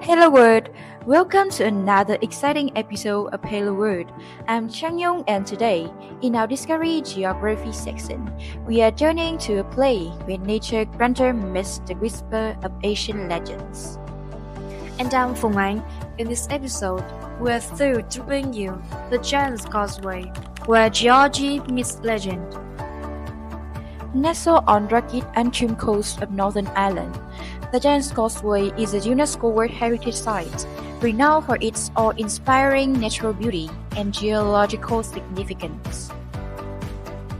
Hello World! Welcome to another exciting episode of Hello World. I'm Changyong and today, in our Discovery Geography section, we are journeying to a place where nature granted meets the whisper of ancient legends. And I'm Phùng Anh. In this episode, we're thrilled to bring you the Giant's Causeway, where geology meets legend. Nestled on rugged and trim coast of Northern Ireland, the Giant's Causeway is a UNESCO World Heritage Site, renowned for its awe-inspiring natural beauty and geological significance.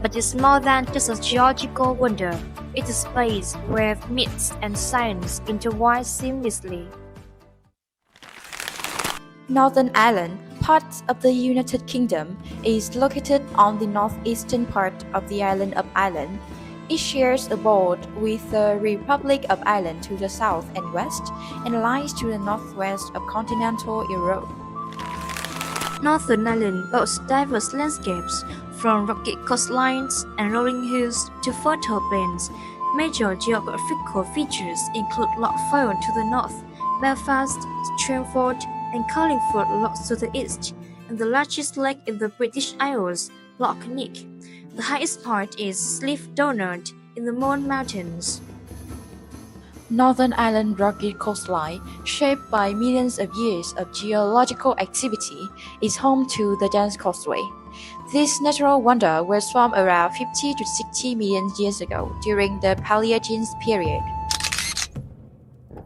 But it's more than just a geological wonder. It is a place where myths and science intertwine seamlessly. Northern Ireland, part of the United Kingdom, is located on the northeastern part of the island of Ireland. It shares a border with the Republic of Ireland to the south and west, and lies to the northwest of continental Europe. Northern Ireland boasts diverse landscapes, from rugged coastlines and rolling hills to fertile plains. Major geographical features include Lough Foyle to the north, Belfast, Strangford, and Carlingford Lough to the east, and the largest lake in the British Isles, Lough Neagh. The highest part is Slieve Donard in the Mourne Mountains. Northern Ireland's rugged coastline, shaped by millions of years of geological activity, is home to the Giant's Causeway. This natural wonder was formed around 50 to 60 million years ago during the Paleogene period.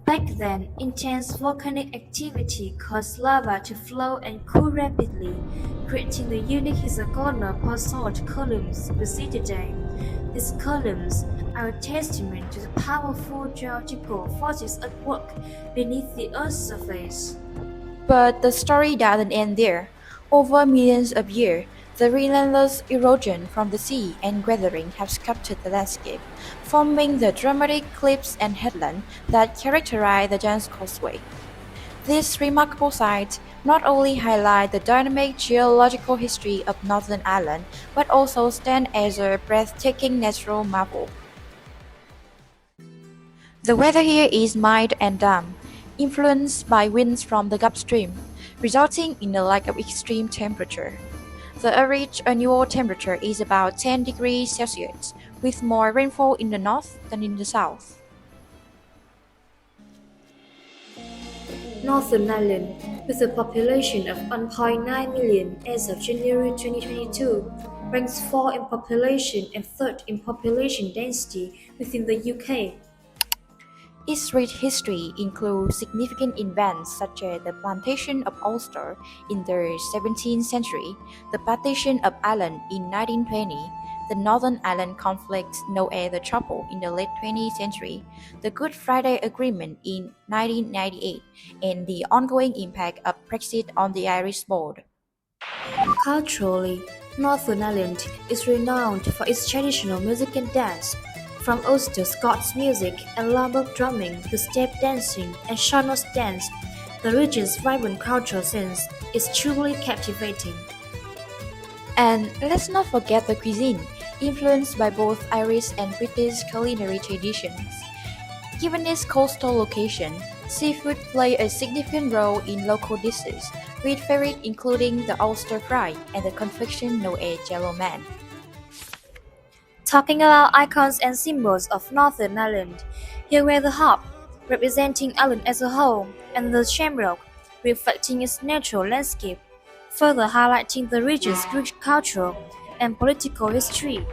Back then, intense volcanic activity caused lava to flow and cool rapidly, creating the unique hexagonal basalt columns we see today. These columns are a testament to the powerful geological forces at work beneath the Earth's surface. But the story doesn't end there. Over millions of years, the relentless erosion from the sea and weathering have sculpted the landscape, forming the dramatic cliffs and headlands that characterize the Giant's Causeway. These remarkable sites not only highlight the dynamic geological history of Northern Ireland, but also stand as a breathtaking natural marvel. The weather here is mild and damp, influenced by winds from the Gulf Stream, resulting in a lack of extreme temperature. The average annual temperature is about 10 degrees Celsius, with more rainfall in the north than in the south. Northern Ireland, with a population of 1.9 million as of January 2022, ranks 4th in population and 3rd in population density within the UK. Its rich history includes significant events such as the plantation of Ulster in the 17th century, the partition of Ireland in 1920, the Northern Ireland conflict known as the Trouble in the late 20th century, the Good Friday Agreement in 1998, and the ongoing impact of Brexit on the Irish board. Culturally, Northern Ireland is renowned for its traditional music and dance. From Ulster Scots music and Lombok drumming to step dancing and short dance, the region's vibrant cultural sense is truly captivating. And let's not forget the cuisine, influenced by both Irish and British culinary traditions. Given its coastal location, seafood plays a significant role in local dishes, with favorites including the Ulster fry and the confection known as Jello Man. Talking about icons and symbols of Northern Ireland, here were the harp, representing Ireland as a whole, and the shamrock, reflecting its natural landscape, further highlighting the region's rich cultural and political history.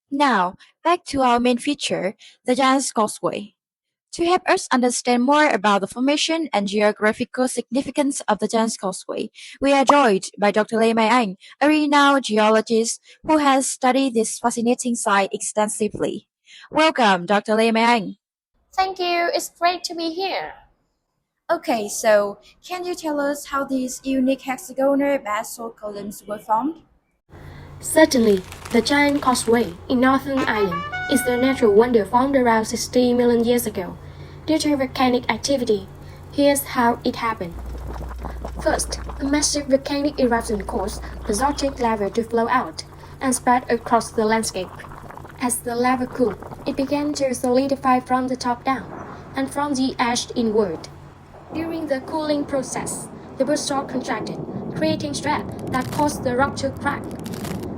Now, back to our main feature, the Giant's Causeway. To help us understand more about the formation and geographical significance of the Giant's Causeway, we are joined by Dr. Lê Mai Anh, a renowned geologist who has studied this fascinating site extensively. Welcome, Dr. Lê Mai Anh. Thank you. It's great to be here. Okay, so can you tell us how these unique hexagonal basalt columns were formed? Certainly, the Giant Causeway in Northern Ireland is a natural wonder formed around 60 million years ago due to volcanic activity. Here's how it happened. First, a massive volcanic eruption caused basaltic lava to flow out and spread across the landscape. As the lava cooled, it began to solidify from the top down and from the ash inward. During the cooling process, the basalt contracted, creating stress that caused the rock to crack.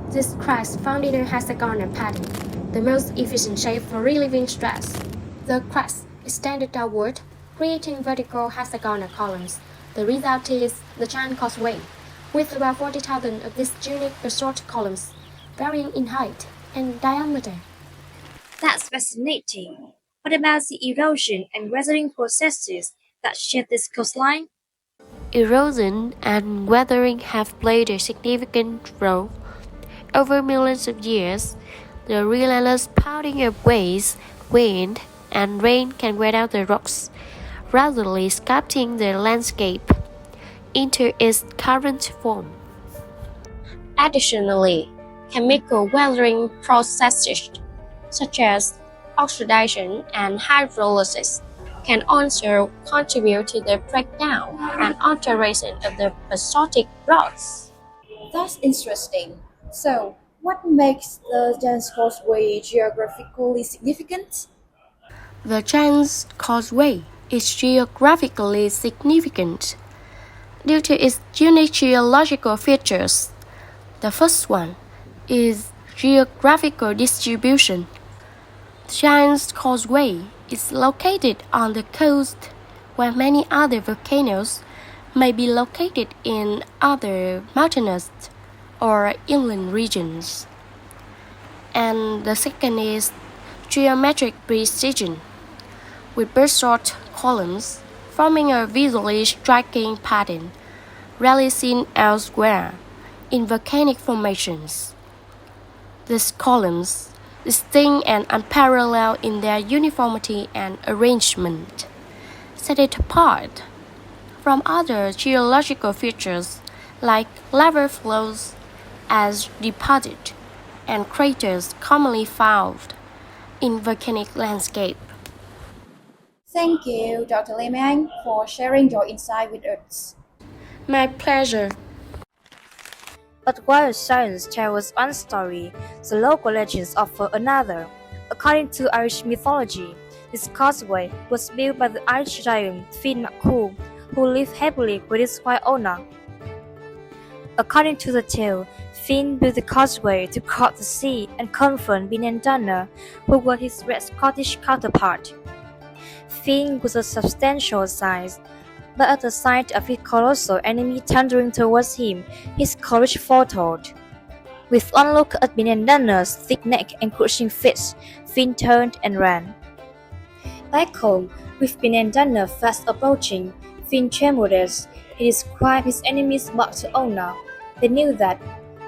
This cracks found in a hexagonal pattern, the most efficient shape for relieving stress. The cracks extended downward, creating vertical hexagonal columns. The result is the giant causeway, with about 40,000 of these unique basalt columns, varying in height and diameter. That's fascinating. What about the erosion and weathering processes that shape this coastline? Erosion and weathering have played a significant role. Over millions of years, the relentless pounding of waves, wind, and rain can wear out the rocks, rapidly sculpting the landscape into its current form. Additionally, chemical weathering processes such as oxidation and hydrolysis can also contribute to the breakdown and alteration of the basaltic rocks. That's interesting. So, what makes the Giant's Causeway geographically significant? The Giant's Causeway is geographically significant due to its unique geological features. The first one is geographical distribution. The Giant's Causeway is located on the coast where many other volcanoes may be located in other mountainous or inland regions. And the second is geometric precision, with basalt columns forming a visually striking pattern, rarely seen elsewhere in volcanic formations. These columns, distinct and unparalleled in their uniformity and arrangement, set it apart from other geological features like lava flows, as deposit, and craters commonly found in volcanic landscape. Thank you, Dr. Lê Mang, for sharing your insight with us. My pleasure. But while science tells one story, the local legends offer another. According to Irish mythology, this causeway was built by the Irish giant Finn MacCool, who lived happily with his wife Ona. According to the tale, Finn built the causeway to cross the sea and confront Binandana, who was his red Scottish counterpart. Finn was a substantial size, but at the sight of his colossal enemy thundering towards him, his courage faltered. With one look at Binandana's thick neck and crushing fists, Finn turned and ran. Back home, with Binandana fast approaching, Finn trembled as he described his enemy's mark to Ona. They knew that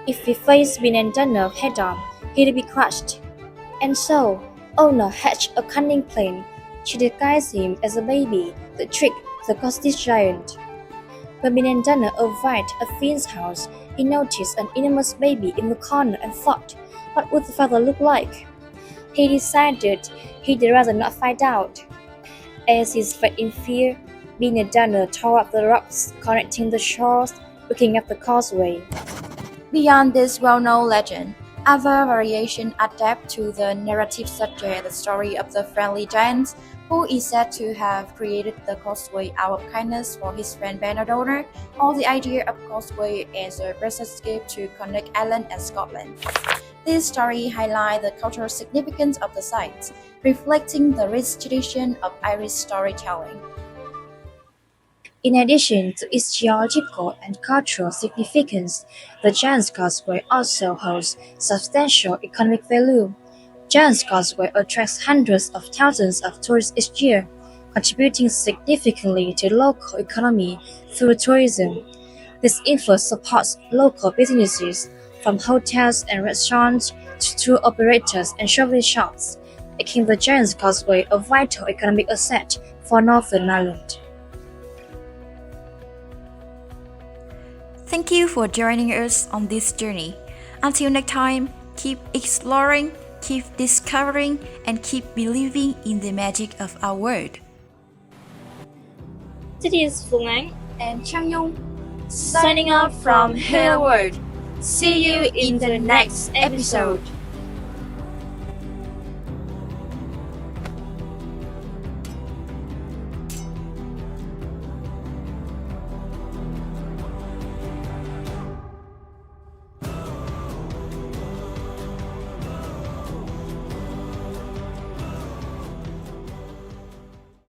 if he faced Binandana head-on, he'd be crushed. And so, Ona hatched a cunning plan. She disguised him as a baby to trick the Scottish giant. When Binandana arrived at Finn's house, he noticed an enormous baby in the corner and thought, what would the father look like? He decided he'd rather not find out. As he fled in fear, Binandana tore up the rocks connecting the shores, looking up the causeway. Beyond this well-known legend, other variations adapt to the narrative such as the story of the friendly giant, who is said to have created the causeway out of kindness for his friend Benadonna, or the idea of causeway as a bridge escape to connect Ireland and Scotland. This story highlights the cultural significance of the site, reflecting the rich tradition of Irish storytelling. In addition to its geological and cultural significance, the Giant's Causeway also holds substantial economic value. Giant's Causeway attracts hundreds of thousands of tourists each year, contributing significantly to the local economy through tourism. This influence supports local businesses, from hotels and restaurants to tour operators and shopping shops, making the Giant's Causeway a vital economic asset for Northern Ireland. Thank you for joining us on this journey. Until next time, keep exploring, keep discovering, and keep believing in the magic of our world. This is Phương Ánh And Trang Nhung, signing off from Hello World. See you in the next episode.